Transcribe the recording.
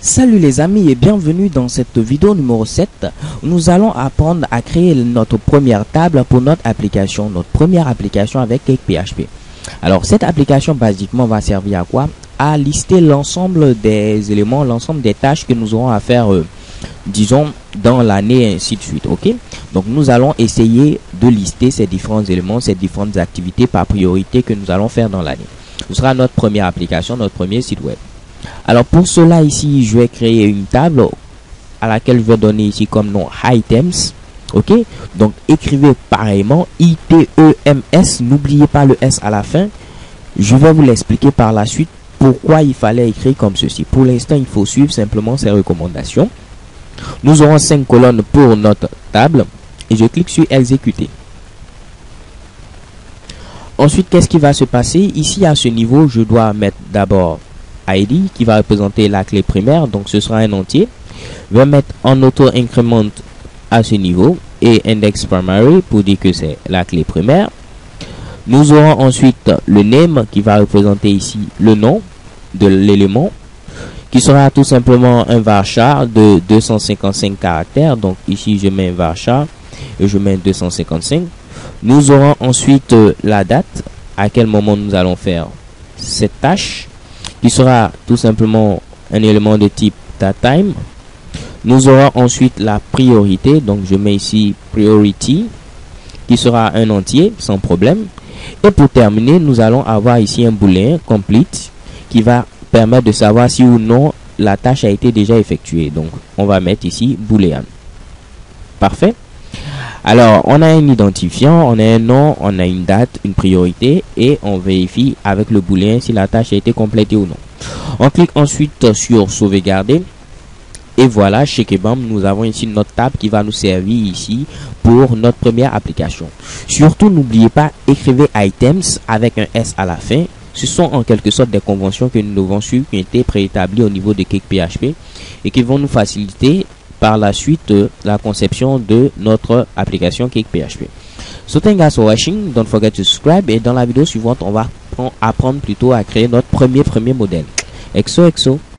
Salut les amis et bienvenue dans cette vidéo numéro 7 où nous allons apprendre à créer notre première table pour notre première application avec CakePHP. Alors cette application basiquement va servir à quoi? À lister l'ensemble des éléments, l'ensemble des tâches que nous aurons à faire disons dans l'année et ainsi de suite. Ok, donc nous allons essayer de lister ces différents éléments, ces différentes activités par priorité que nous allons faire dans l'année. Ce sera notre première application, notre premier site web. Alors pour cela ici je vais créer une table à laquelle je vais donner ici comme nom items. Ok, donc écrivez pareillement ITEMS, n'oubliez pas le S à la fin. Je vais vous l'expliquer par la suite pourquoi il fallait écrire comme ceci. Pour l'instant il faut suivre simplement ces recommandations. Nous aurons 5 colonnes pour notre table et je clique sur exécuter. Ensuite qu'est-ce qui va se passer? Ici à ce niveau je dois mettre d'abord ID qui va représenter la clé primaire, donc ce sera un entier. Je vais mettre en auto increment à ce niveau et index primary pour dire que c'est la clé primaire. Nous aurons ensuite le name qui va représenter ici le nom de l'élément, qui sera tout simplement un varchar de 255 caractères. Donc ici je mets un varchar et je mets 255. Nous aurons ensuite la date à quel moment nous allons faire cette tâche, qui sera tout simplement un élément de type datetime. Nous aurons ensuite la priorité, donc je mets ici priority, qui sera un entier sans problème. Et pour terminer, nous allons avoir ici un booléen complete qui va permettre de savoir si ou non la tâche a été déjà effectuée. Donc on va mettre ici boolean. Parfait. Alors on a un identifiant, on a un nom, on a une date, une priorité et on vérifie avec le booléen si la tâche a été complétée ou non. On clique ensuite sur sauvegarder et voilà, chez Kebam nous avons ici notre table qui va nous servir ici pour notre première application. Surtout n'oubliez pas, écrivez items avec un S à la fin. Ce sont en quelque sorte des conventions que nous devons suivre qui ont été préétablies au niveau de CakePHP et qui vont nous faciliter par la suite la conception de notre application CakePHP. So thank you for watching, don't forget to subscribe et dans la vidéo suivante on va apprendre plutôt à créer notre premier modèle. XOXO.